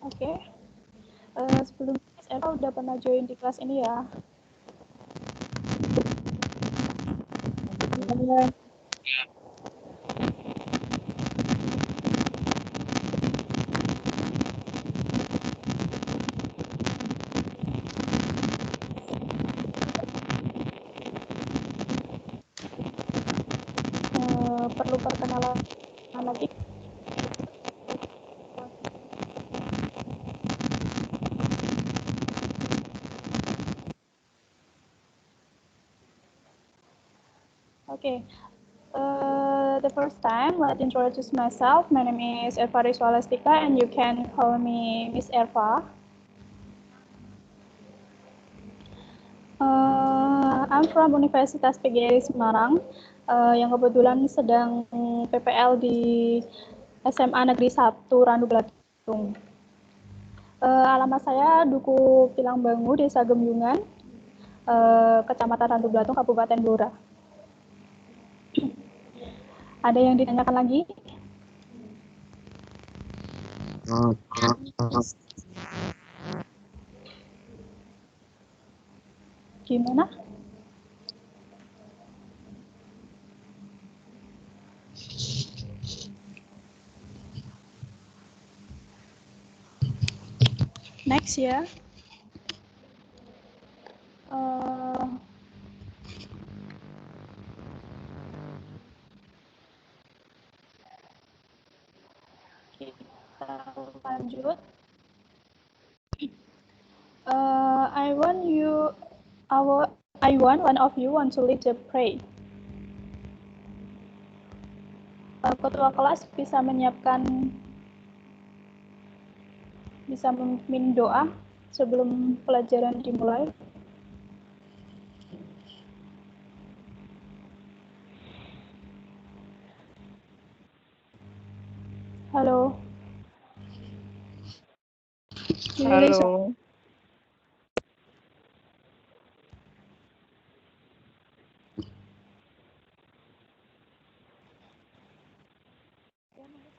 Oke. Sebelumnya Miss Eva udah pernah join di kelas ini ya? Perlu perkenalan lagi? Okay. The first time, let me introduce myself. My name is Eva Rizwalastika, and you can call me Miss Eva. I'm from Universitas PGRI Semarang, yang kebetulan sedang PPL di SMA Negeri 1 Randu Belatung. Alamat saya Duku Pilangbangu, Desa Gemyungan, Kecamatan Randu Belatung, Kabupaten Blora. Ada yang ditanyakan lagi? Gimana? Next ya. Kita lanjut. I want one of you want to lead the prayer. Ketua kelas bisa memimpin doa sebelum pelajaran dimulai. Halo. Halo.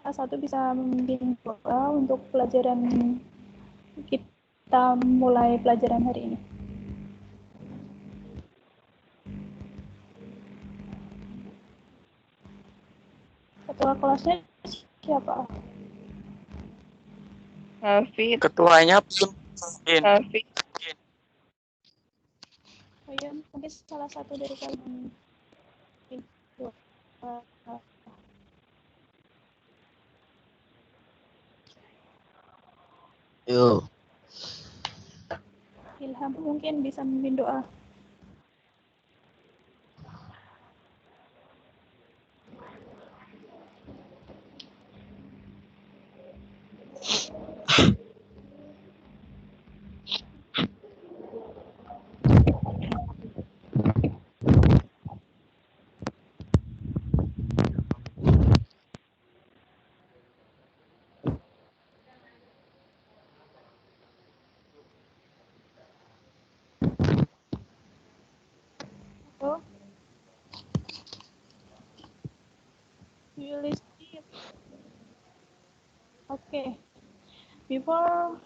Salah satu bisa memimpin doa untuk pelajaran kita mulai pelajaran hari ini. Ketua kelasnya siapa? Hafid. Ketuanya Hafid. Oh iya, mungkin salah satu dari kalian. Yo. Ilham mungkin bisa memimpin doa. Oh. You listen. Okay. Before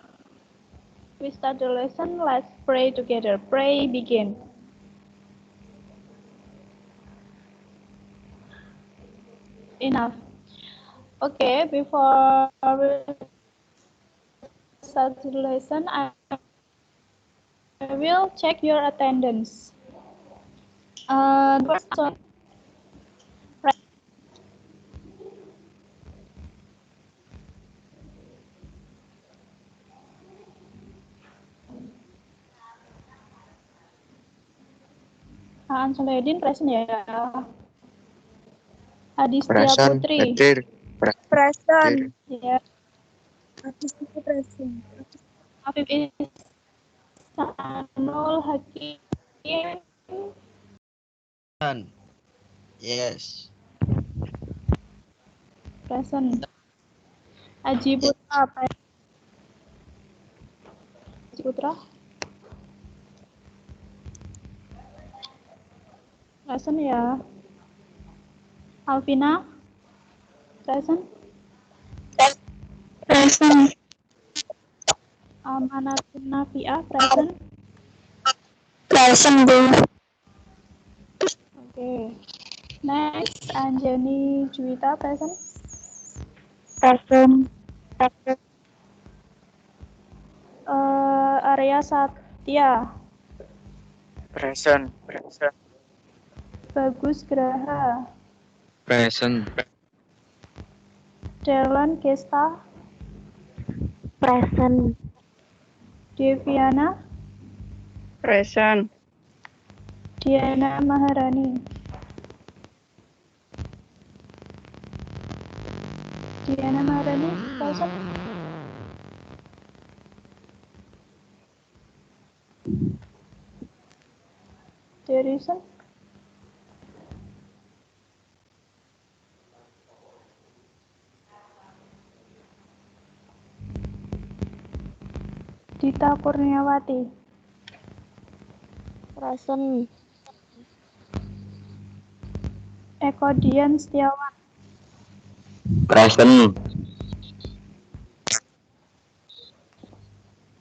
we start the lesson, let's pray together. Pray, begin. Enough. Okay, before we start the lesson, I will check your attendance. First one. Ansuledin present ya. Adistia Putri. Present. Ya. Adistia present. Afif Ihsanul Hakim. Yes. Present. Aji Putra. Aji Putra. Present ya. Alvina. Present. Present. Amanatun Nafiah, present. Present, Bu. Okay. Next, Anjani Juwita, present. Present. Arya Satya, Present. Bagus Graha, Present. Derlan Kesta, Present. Deviana, Present. Diana Maharani, present. Derison, Dita Kurniawati, Present. Eko Dian Setiawan, Present.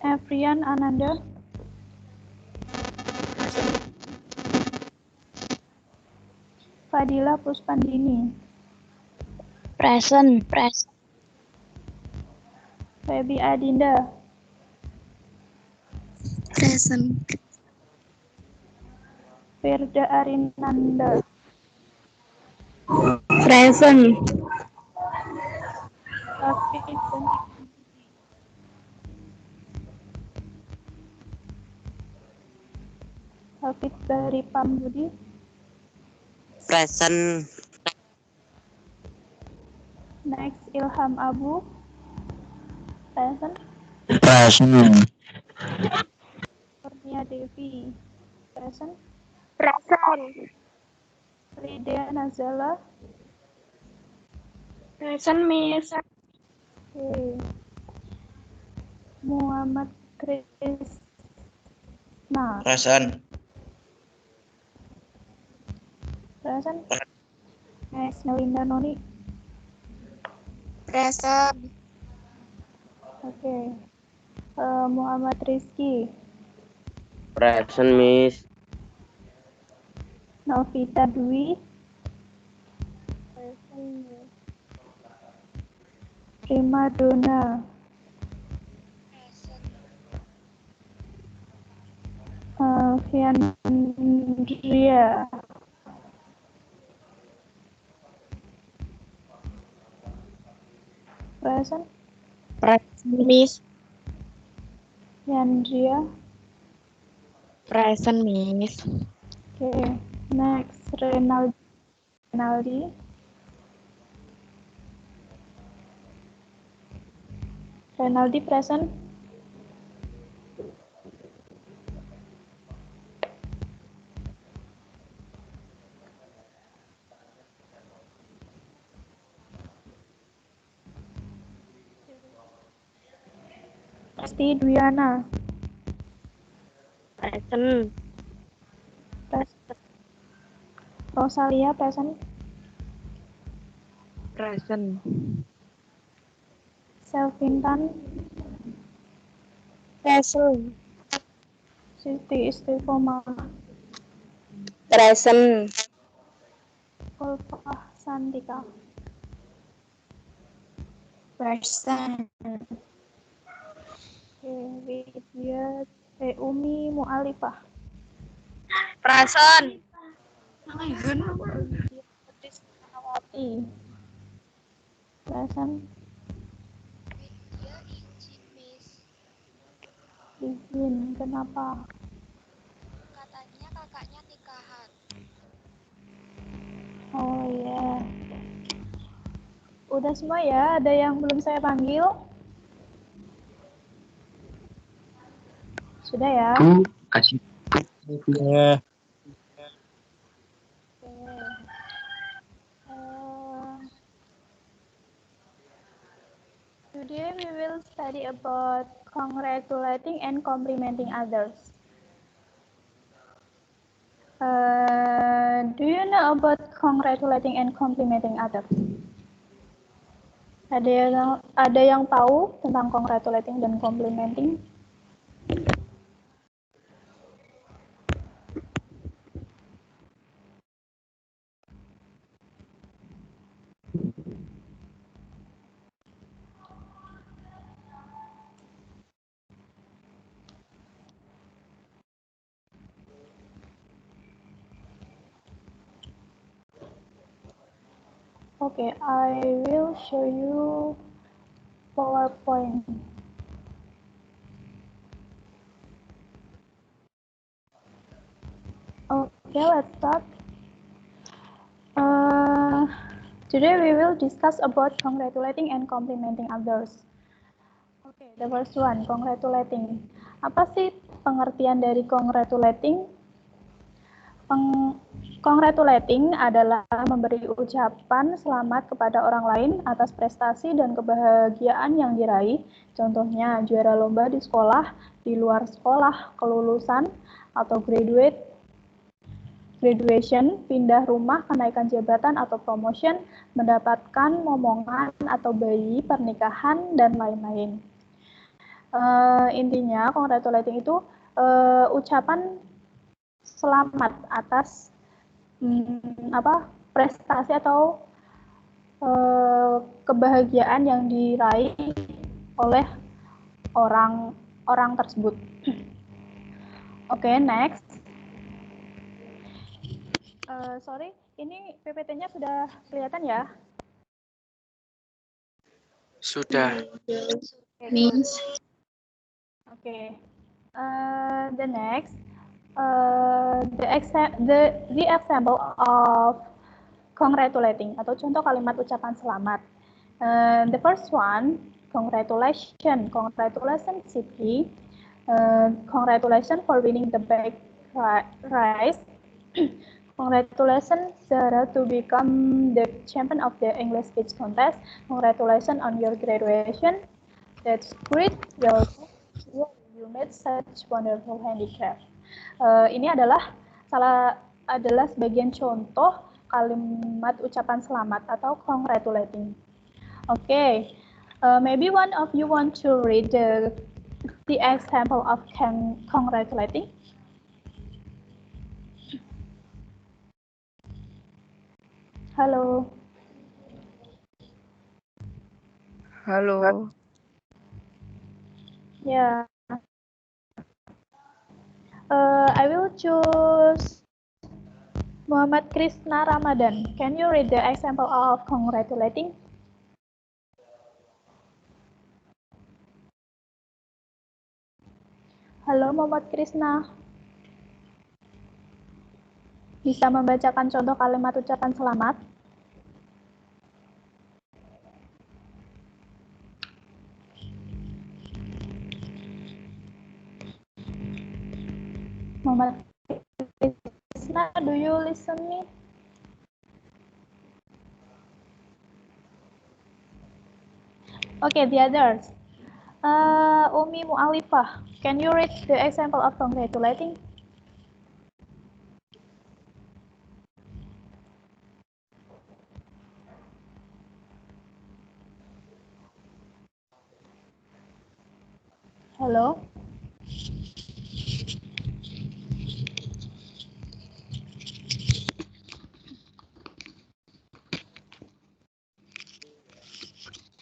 Evrian Ananda, Fadila Puspandini, Present. Febi Adinda, Present. Firda Arinanda, Present. Hafid Beni, Hafid Bahri Pambudi, Present. next Ilham Abu, present. Present. Kurnia Devi, present. Present. Ridea Nazala, Present, Miss. okay. Muhammad Krisna, Present. present. Next Melinda Noni, Present. okay. Muhammad Rizky, Present, Miss. Novita Dwi, Present. Prima Donna, Fiandria, present. Present, Miss. Fiandria, Present, Miss. okay. Next Renaldi, present. Esti Dwiana, Present. present. Rosalia, present. Present. Selvintan, Present. Siti Istiqomah, Present. Ulfah Santika, Present. okay. Widya Umi Mu'alifah, Present. Krisnawati, present. Izin, kenapa? Katanya kakaknya nikahan. Oh ya, udah semua ya. Ada yang belum saya panggil? Sudah ya. Bu, kasih. Ya. Today we will study about congratulating and complimenting others. Do you know about congratulating and complimenting others? Ada yang tahu tentang congratulating dan complimenting? Okay, I will show you PowerPoint. Okay, let's start. Today we will discuss about congratulating and complimenting others. Okay, the first one, congratulating. Apa sih pengertian dari congratulating? Congratulating adalah memberi ucapan selamat kepada orang lain atas prestasi dan kebahagiaan yang diraih. Contohnya, juara lomba di sekolah, di luar sekolah, kelulusan, atau graduation, pindah rumah, kenaikan jabatan atau promotion, mendapatkan momongan atau bayi, pernikahan, dan lain-lain. Intinya, congratulating itu ucapan selamat atas prestasi atau kebahagiaan yang diraih oleh orang tersebut. Oke, next. Sorry, ini PPT-nya sudah kelihatan ya? Sudah. Miss. Okay. The next, the example of congratulating atau contoh kalimat ucapan selamat. The first one, congratulations, Siti. Congratulations for winning the bike race. Congratulations, Zara, to become the champion of the English speech contest. Congratulations on your graduation. That's great. Well, you made such wonderful handicraft. Ini adalah sebagian contoh kalimat ucapan selamat atau congratulating. Okay, maybe one of you want to read the example of congratulating. Halo. Halo. Yeah. I will choose Muhammad Krishna Ramadan. Can you read the example of congratulating? Halo Muhammad Krishna. Bisa membacakan contoh kalimat ucapan selamat? Muhammad Krishna, do you listen me? Okay, the others. Umi Mu'alifah, can you read the example of congratulating? Halo?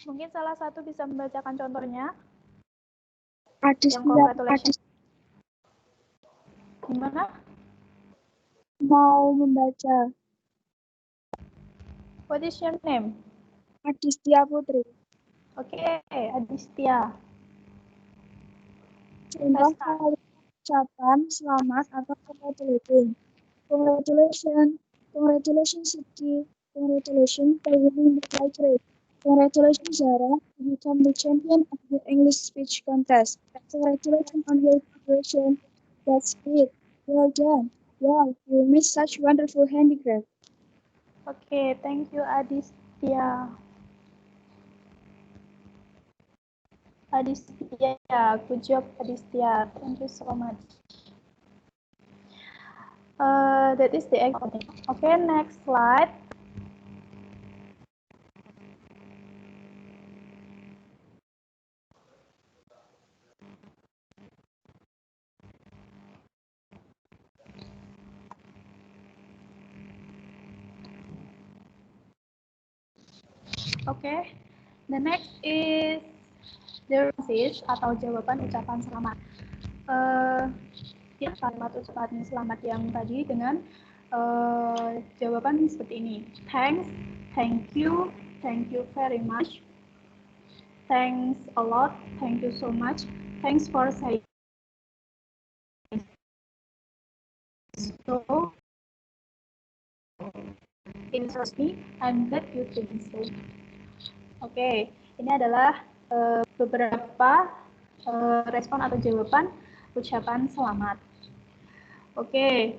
Mungkin salah satu bisa membacakan contohnya. Yang congratulations. Gimana? Mau membaca. What is your name? Adistia Putri. Oke, Adistia. Contoh ucapan selamat atau congratulating. Congratulations. Congratulations, Siti. Congratulations for winning the bike race. Congratulations, Zara, to become the champion of the English speech contest. Congratulations on your graduation. That's great. Well done. Wow, you made such wonderful handicraft. Oke, thank you Adistia. Adistia, good job Adistia. Thank you so much. That is the example. Okay, next slide. Okay, the next is the message atau jawaban ucapan selamat. Ya, kalimat ucapan selamat yang tadi dengan jawaban seperti ini. Thanks, Thank you. Thank you very much. Thanks a lot. Thank you so much. Thanks for saying so. Interest me. I'm glad you think so. Oke, ini adalah beberapa respon atau jawaban ucapan selamat. Oke,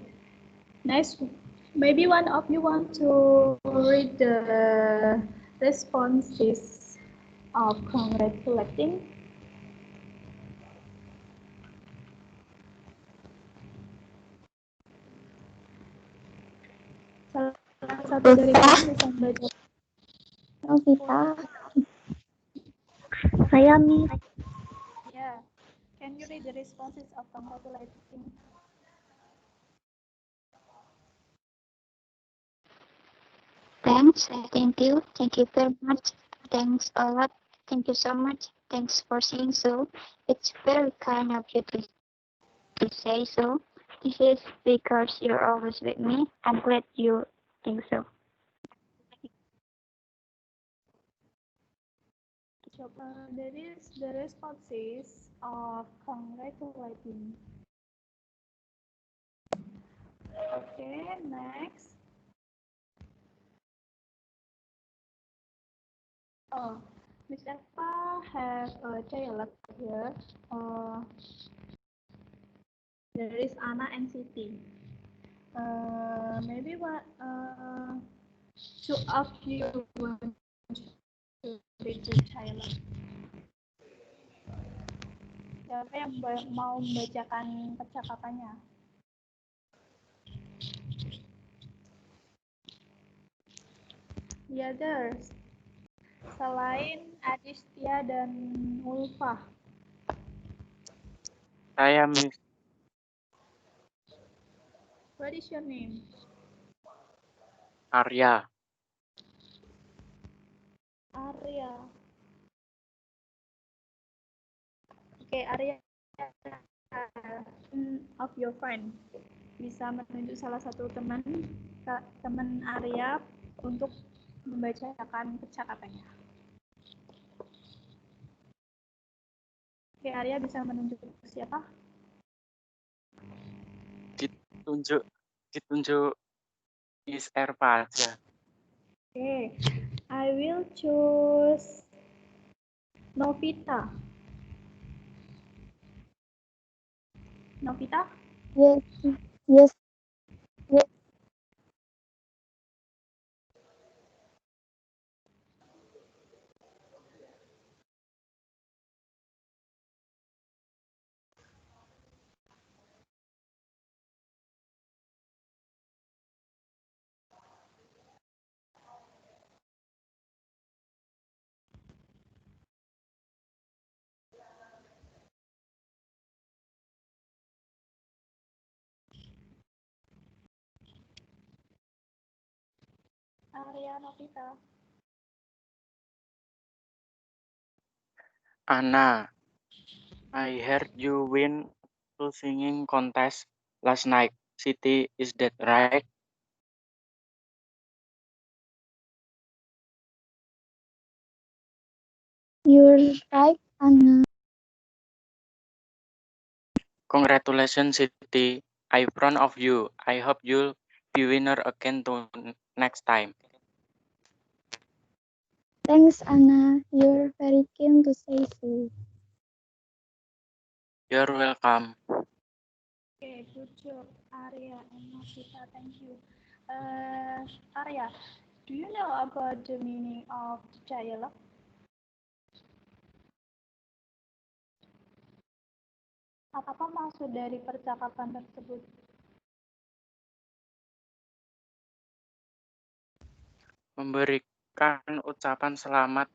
next, maybe one of you want to read the responses of congratulating. Salah satu dari kalian bisa membaca. Novita. Saya Miss. Yeah. Can you read the responses of congratulating? Thanks, thank you very much, thanks a lot, thank you so much, thanks for saying so. It's very kind of you to say so. This is because you're always with me. I'm glad you think so. That is the responses of congratulating. Okay, next. Oh, Miss Eva has a dialogue here. There is Anna and Siti. Maybe what two of you want to read the dialogue? Siapa yang mau membacakan percakapannya? The others. Selain Adistia dan Ulfa. Saya Miss. What is your name? Arya. Arya. Oke, Arya of your friend. Bisa menunjuk salah satu teman Arya untuk membacakan percakapannya. Oke, Arya bisa menunjuk siapa? Ditunjuk Miss Erva aja. Oke, I will choose Novita. Novita? Yes. Yes. Yes. Arya Novita. Anna, I heard you win to singing contest last night. Siti, is that right? You're right, Anna. Congratulations, Siti. I'm proud of you. I hope you'll be winner again next time. Thanks, Anna. You're very keen to say so. You're welcome. Okay, good job, Arya and Novita. Thank you. Arya, do you know about the meaning of dialogue? Apa maksud dari percakapan tersebut? Memberikan ucapan selamat.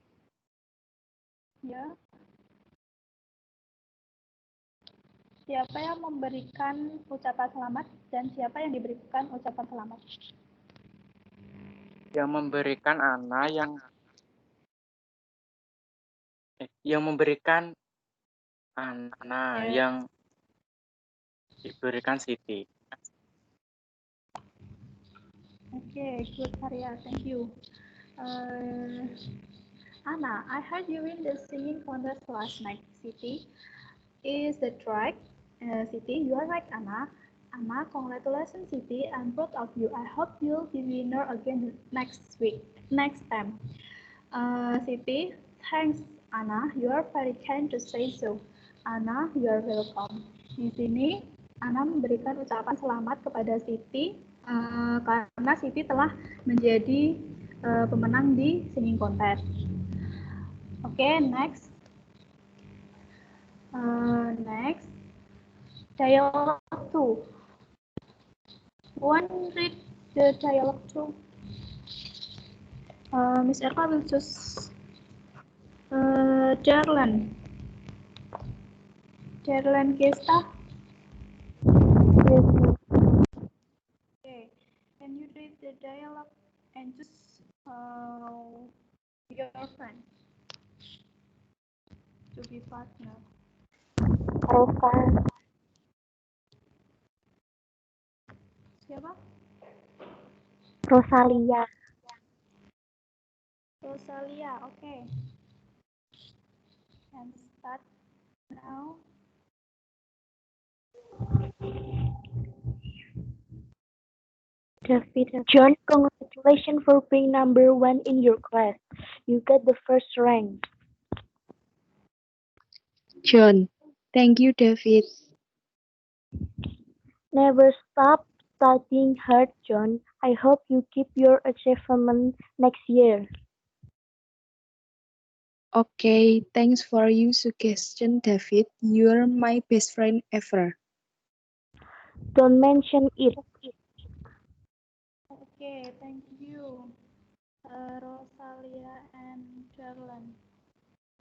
Ya. Siapa yang memberikan ucapan selamat dan siapa yang diberikan ucapan selamat? Yang memberikan Anna, yang memberikan Anna, yang diberikan Siti. Okay, good, Arya. Thank you. Anna, I heard you win the singing contest last night. Siti, is that right? Siti, you are right, Anna. Anna, congratulations, Siti. I'm proud of you. I hope you'll be winner again next time. Siti, thanks, Anna. You are very kind to say so. Anna, you are welcome. Di sini, Anna memberikan ucapan selamat kepada Siti karena Siti telah menjadi pemenang di singing contest. Oke, next. Next, dialogue 2. One read the dialogue 2. Miss Erva will choose Darlan. Darlan Gesta. Okay, can you read the dialogue and choose your friend to be partner? Siapa? Rosalia. Rosalia, okay. And start now. David, John, congratulations for being number 1 in your class. You got the first rank. John, thank you, David. Never stop studying hard, John. I hope you keep your achievement next year. Okay, thanks for your suggestion, David. You're my best friend ever. Don't mention it. Okay, thank you, Rosalia and Darlan.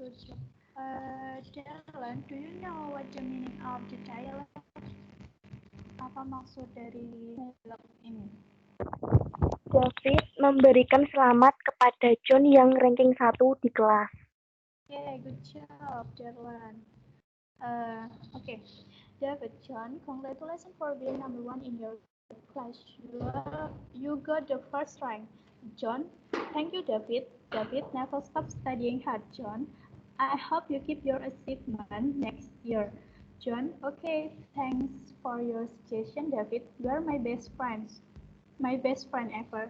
Good job. Darlan, do you know what the meaning of the dialogue? Apa maksud dari dialog ini? David memberikan selamat kepada John yang ranking 1 di kelas. Okay, good job, Darlan. Okay, David, John, congratulations for being number 1 in your class. You got the first rank. John, thank you, David. David, never stop studying hard, John. I hope you keep your achievement next year. John, okay, thanks for your suggestion, David. You are my best friend ever.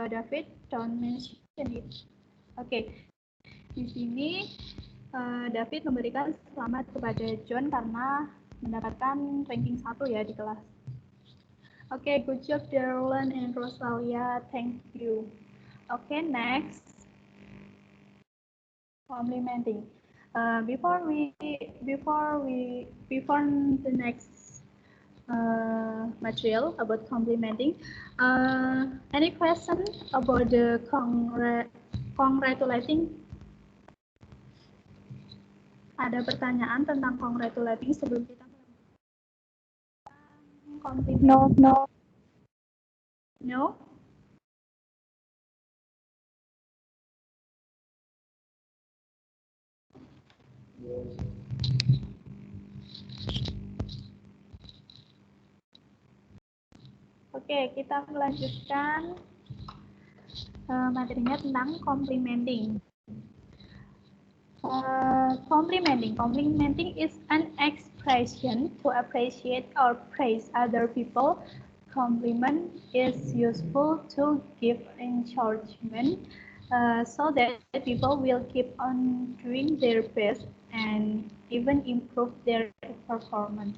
David, don't mention it. Okay, di sini David memberikan selamat kepada John karena mendapatkan ranking 1 ya di kelas. Okay, good job, Darlan and Rosalia. Thank you. Okay, next. Complimenting. Before the next material about complimenting, any question about the congratulating? Ada pertanyaan tentang congratulating sebelum kita complimenting? No? Oke, kita melanjutkan materinya tentang complimenting. Complimenting is an expression to appreciate or praise other people. Compliment is useful to give encouragement so that people will keep on doing their best and even improve their performance.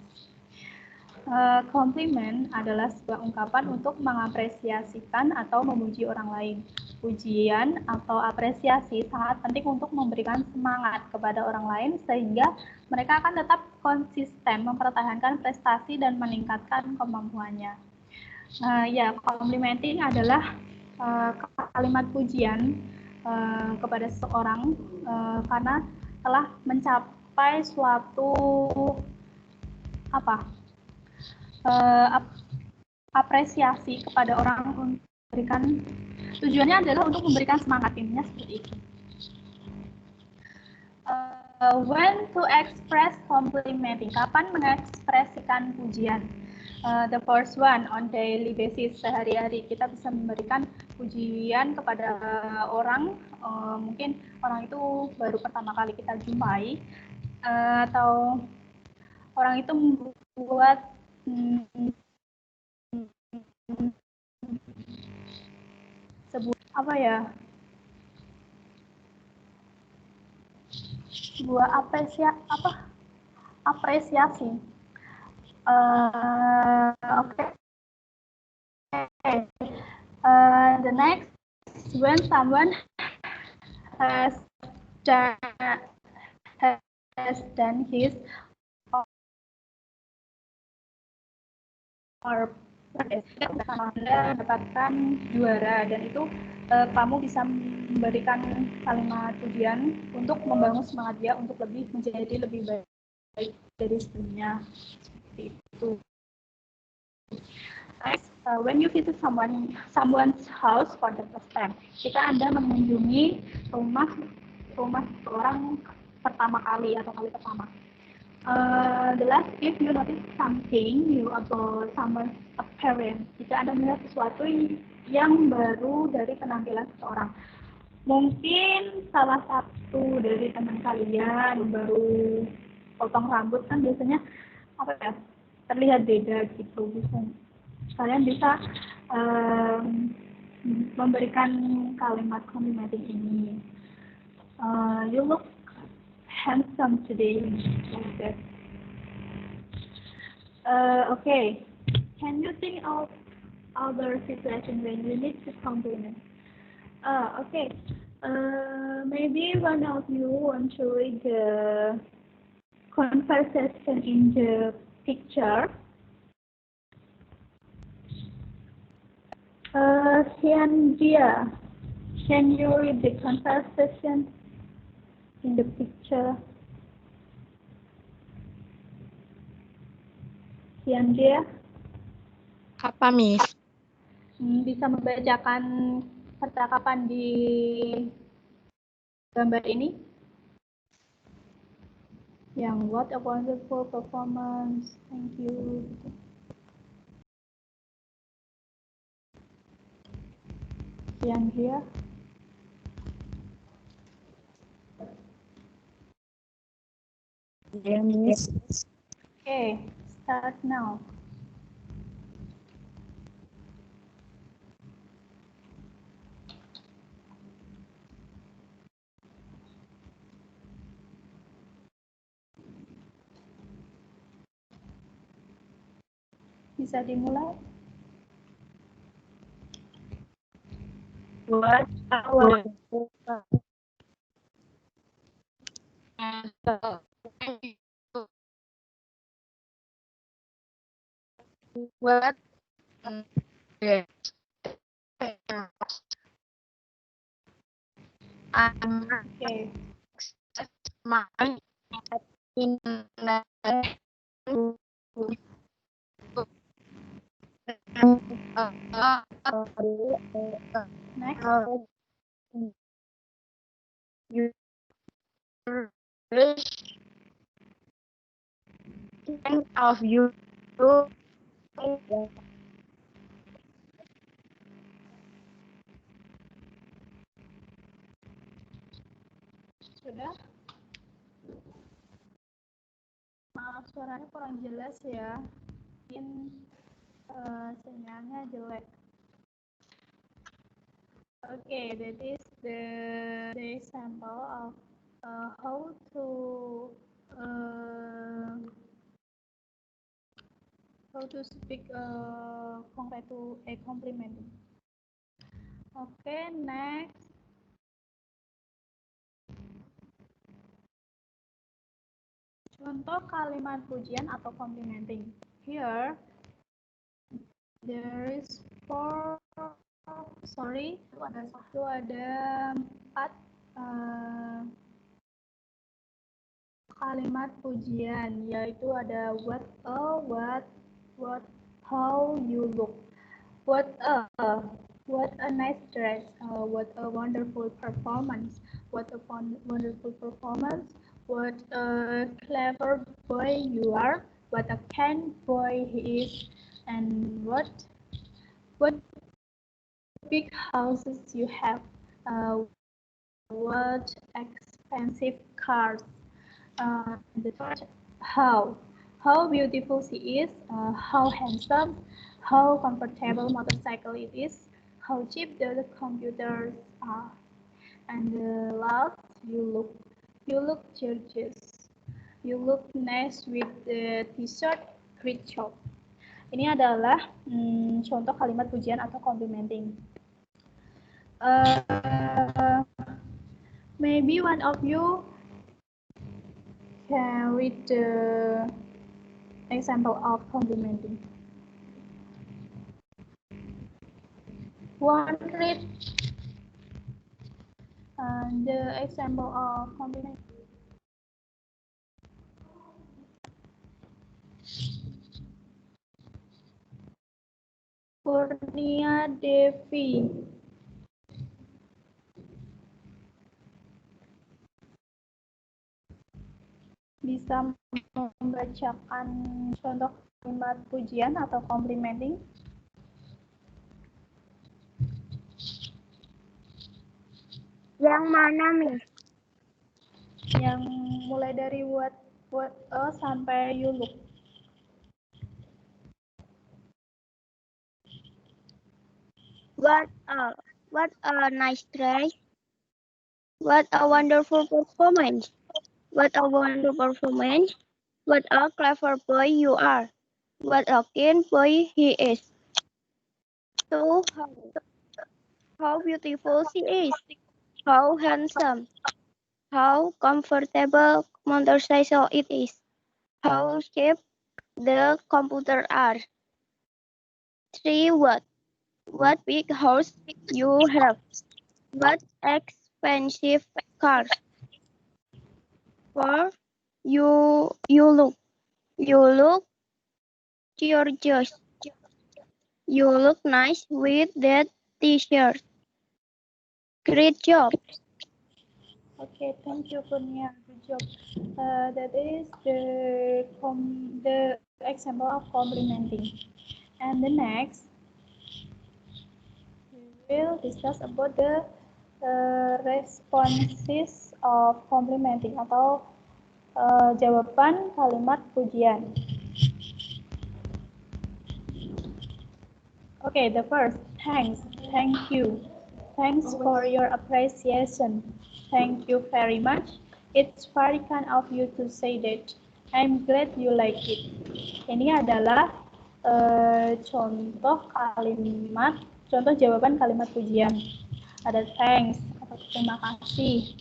Compliment adalah sebuah ungkapan untuk mengapresiasikan atau memuji orang lain. Pujian atau apresiasi sangat penting untuk memberikan semangat kepada orang lain sehingga mereka akan tetap konsisten mempertahankan prestasi dan meningkatkan kemampuannya. Complimenting adalah kalimat pujian kepada seseorang karena telah mencapai suatu apresiasi kepada orang untuk memberikan, tujuannya adalah untuk memberikan semangat, intinya seperti itu. When to express complimenting, kapan mengekspresikan pujian? The first one, on daily basis, sehari-hari kita bisa memberikan pujian kepada orang, mungkin orang itu baru pertama kali kita jumpai, atau orang itu membuat sebuah apa ya, sebuah apresiasi. Okay. The next, when someone has done his or Anda mendapatkan juara, dan itu kamu bisa memberikan kalimat pujian untuk membangun semangat dia untuk menjadi lebih baik dari sebelumnya. Seperti itu. Next, when you visit someone's house for the first time, jika Anda mengunjungi rumah seorang pertama kali atau kali pertama. The last, if you notice something new about someone's appearance, jika Anda melihat sesuatu yang baru dari penampilan seseorang, mungkin salah satu dari teman kalian baru potong rambut, kan biasanya apa ya, terlihat beda gitu. Kalian bisa memberikan kalimat complimenting ini. You look handsome today. Okay. Can you think of other situation when you need to compliment? Okay. Maybe one of you want to read the conversation in the picture. Xianjia, can you read the conversation in the picture? Xianjia? Apa, Miss? Bisa membacakan percakapan di gambar ini? Yang what a wonderful performance, thank you. Xianjia? Yeah, Miss. Okay, start now. Bisa dimulai? What a wonderful What? Okay. Next. You of you Sudah? Maaf, suaranya kurang jelas ya. Mungkin sinyalnya jelek. Okay, that is the example of how to speak compliment. Okay, next. Contoh kalimat pujian atau complimenting. Here, there is itu ada 4 kalimat pujian, yaitu ada what how you look, what a nice dress, what a wonderful performance, what a wonderful performance, what a clever boy you are, what a kind boy he is, And what big houses you have? What expensive cars? The third, how beautiful she is, how handsome, how comfortable motorcycle it is, how cheap the computers are. And the last, you look gorgeous. You look nice with the t-shirt. Great job. Ini adalah contoh kalimat pujian atau complimenting. Maybe one of you can read the example of complimenting. One read the example of complimenting. Kurnia Devi. Bisa membacakan contoh kalimat pujian atau complimenting? Yang mana, Miss? Yang mulai dari what sampai you look. What a nice dress. What a wonderful performance. What a wonderful performance. What a clever boy you are. What a keen boy he is. So how beautiful she is. How handsome. How comfortable motorcycle it is. How cheap the computer are. 3. What big house you have. What expensive cars. 4. You look gorgeous. You look nice with that t-shirt. Great job. Okay, thank you, Kurnia. Good job. That is the example of complimenting. And the next, we will discuss about the responses of complimenting atau jawaban kalimat pujian. Okay, the first, thanks, thank you. Thanks for your appreciation. Thank you very much. It's very kind of you to say that. I'm glad you like it. Ini adalah contoh jawaban kalimat pujian. Ada thanks atau terima kasih,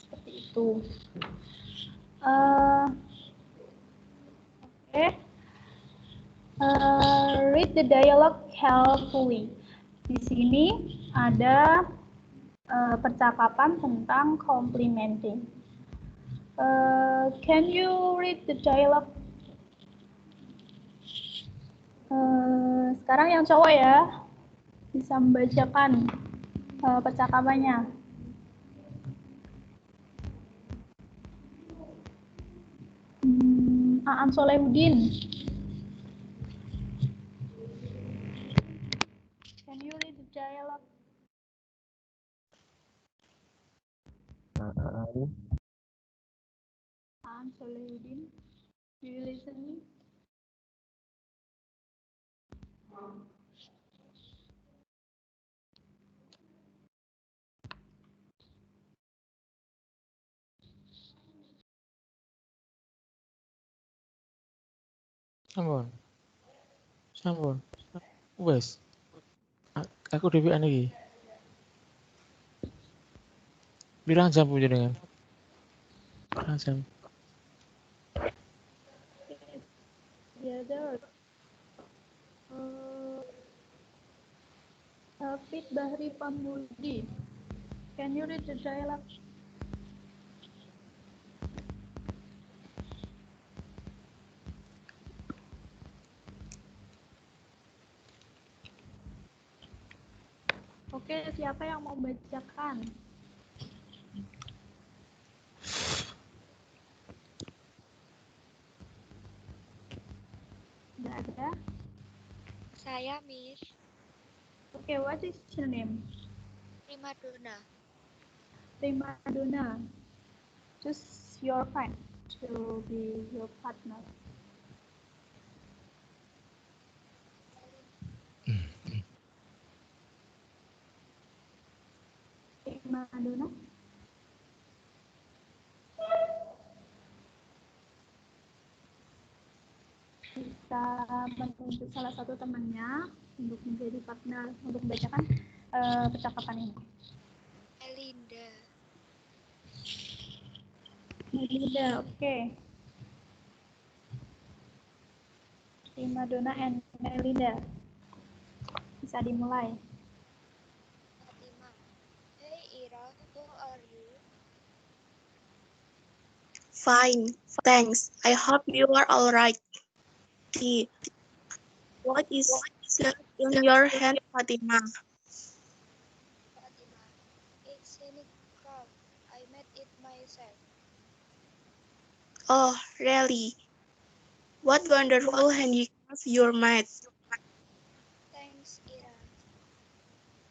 seperti itu. Okay. Read the dialogue carefully. Di sini ada percakapan tentang complimenting. Can you read the dialogue? Sekarang yang cowok ya, bisa membacakan percakapannya. Aan Solehudin. Can you read the dialogue? Aan Solehudin, do you listen me? Sampun. Wes. Aku dhewean iki. Bilang jam punya dengan. Bilang jam. The other, David Bahri Pambudi. Can you read the dialogue? Oke, siapa yang mau bacakan? Nggak ada. Saya, Miss. Okay, what is your name? Primadona. Primadona. Choose your friend to be your partner. Primadona. Bisa menunjuk salah satu temannya untuk menjadi partner untuk membacakan percakapan ini. Melinda. Melinda, oke. Primadona and Melinda. Bisa dimulai. Fatima. Hey Ira, how are you? Fine, thanks. I hope you are all right. What is that in your hand, Fatima? Fatima. It's handicraft. I made it myself. Oh, really? What wonderful handicraft you made. Thanks, Ira.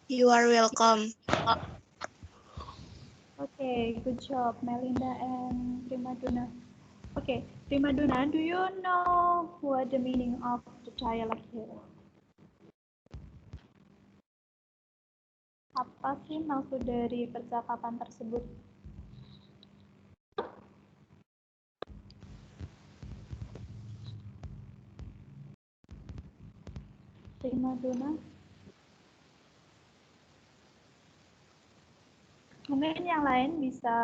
You are welcome. Okay, good job, Melinda and Primadona. Okay, Primadona, do you know what the meaning of the dialogue here? Apa sih maksud dari percakapan tersebut? Primadona? Mungkin yang lain bisa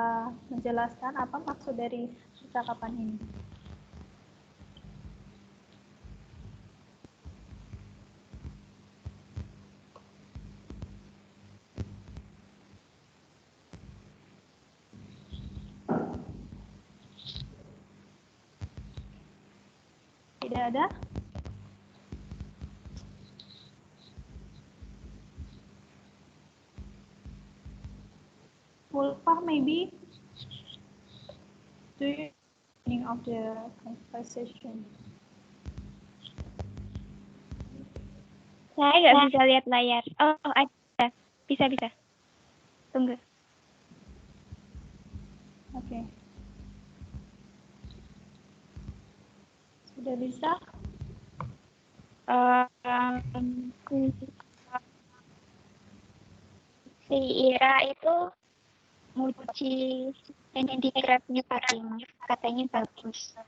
menjelaskan apa maksud dari percakapan ini. Tidak ada? Ulfa, maybe? Do you know the meaning of the conversation? Saya nggak bisa lihat layar. Oh, ada. Bisa. Tunggu. Oke. Sudah bisa? Si Ira itu muji handicraft-nya Fatima, katanya bagus.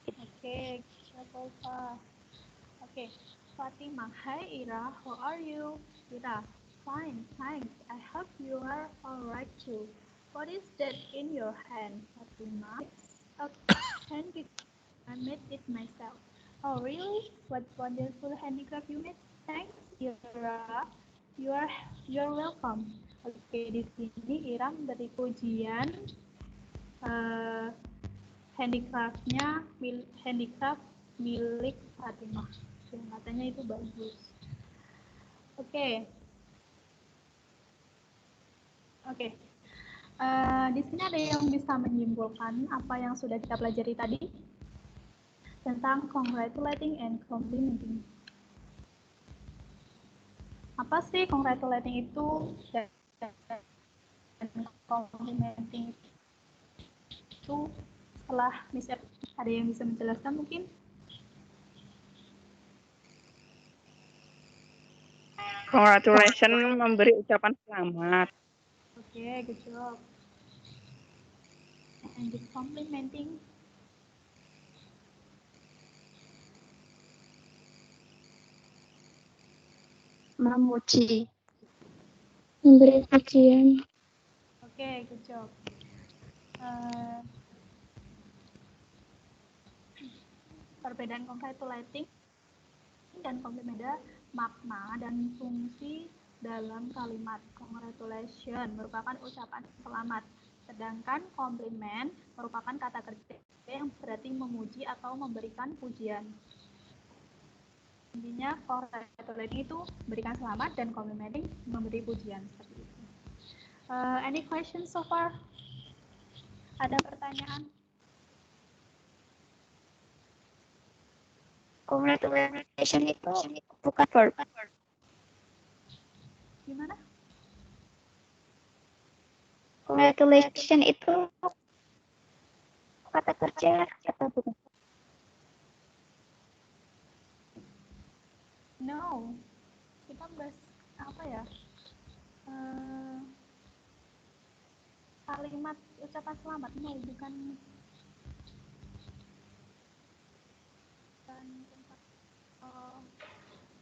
Oke, Ulfa. Oke, Fatima. Hi, Ira. How are you? Ira. Fine, thanks. I hope you are all right too. What is that in your hand, Fatima? A handicraft. I made it myself. Oh, really? What wonderful handicraft you made? Thanks, Ira. You're welcome. Oke, di sini Ira memberi pujian handicraft milik Fatimah. Katanya itu bagus. Oke. Di sini ada yang bisa menyimpulkan apa yang sudah kita pelajari tadi tentang congratulating and complimenting. Apa sih congratulating itu dan complimenting itu? Setelah ada yang bisa menjelaskan mungkin? Congratulations memberi ucapan selamat. Oke, good job. And the complimenting? Memuji. Memberi pujian. Oke, good job. Perbedaan congratulating dan complimenting makna dan fungsi dalam kalimat. Congratulations merupakan ucapan selamat, sedangkan compliment merupakan kata kerja yang berarti memuji atau memberikan pujian. Intinya congratulating itu memberikan selamat dan complimenting memberi pujian seperti itu. Any questions so far? Ada pertanyaan? Congratulations itu bukan verb. Gimana? Congratulations itu kata kerja atau bukan? No, kita bahas apa ya? Kalimat ucapan selamat. No, bukan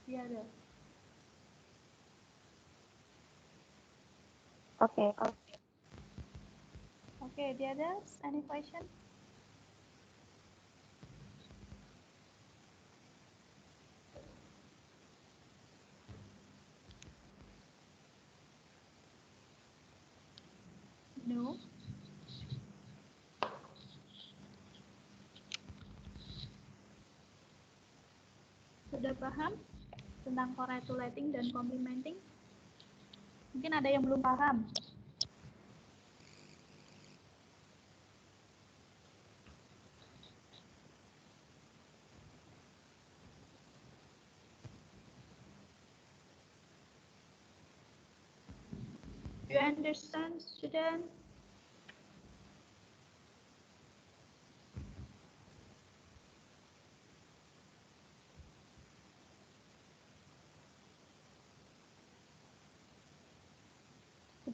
the other. Okay. Okay, the others, any question? No. Sudah paham tentang congratulating dan complimenting? Mungkin ada yang belum paham. You understand, student?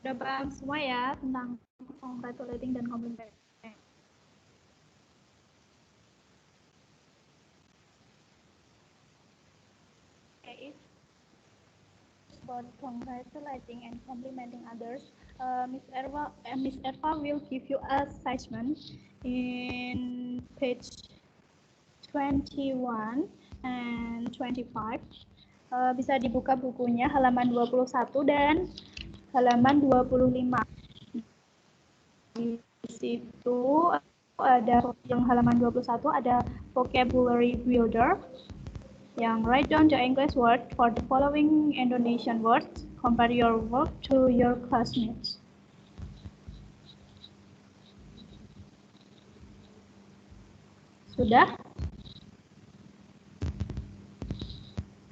Sudah paham semua ya tentang congratulating dan complimenting? Okay. For congratulating and complimenting others, Miss Eva will give you assessment in page 21 and 25. Bisa dibuka bukunya halaman 21 dan halaman 25. Di situ ada yang halaman 21 ada vocabulary builder. Yang write down the English word for the following Indonesian words. Compare your work to your classmates. Sudah?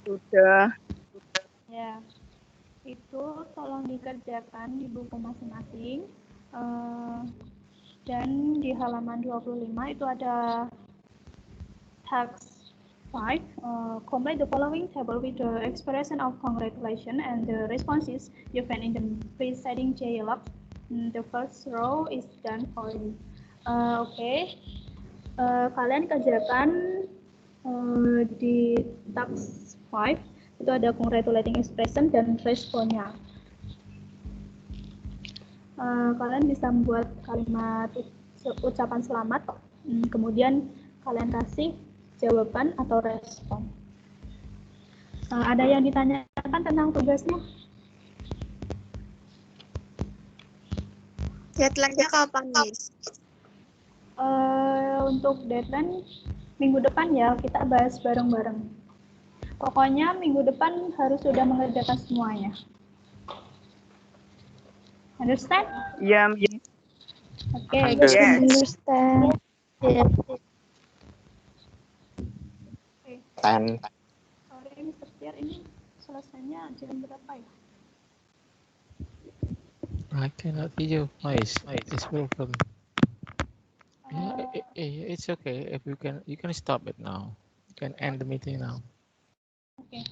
Sudah. Ya. Itu tolong dikerjakan di buku masing-masing. Dan di halaman 25 itu ada task 5. Complete the following table with the expression of congratulations and the responses you find in the preceding dialogue. The first row is done for you. Oke. Kalian kerjakan di task 5 itu ada congratulating expression dan responnya. Kalian bisa membuat kalimat ucapan selamat, kemudian kalian kasih jawaban atau respon. Ada yang ditanyakan tentang tugasnya? Deadline-nya kapan, Miss? Untuk deadline minggu depan ya, kita bahas bareng-bareng. Pokoknya minggu depan harus sudah mengerjakan semuanya. Understand? Ya, Miss. Oke, Understand. Yeah. Tan. Sorry, Mr. Tiar, ini selesainya jam berapa ya? I cannot hear your voice. It's problem. It's okay. If you can stop it now. You can end the meeting now. Okay.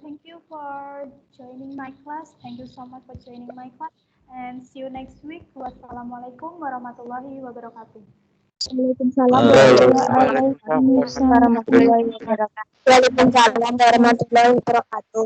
Thank you for joining my class. Thank you so much for joining my class. And see you next week. Wassalamualaikum warahmatullahi wabarakatuh. Waalaikumsalam Waalaikumsalam. warahmatullahi wabarakatuh.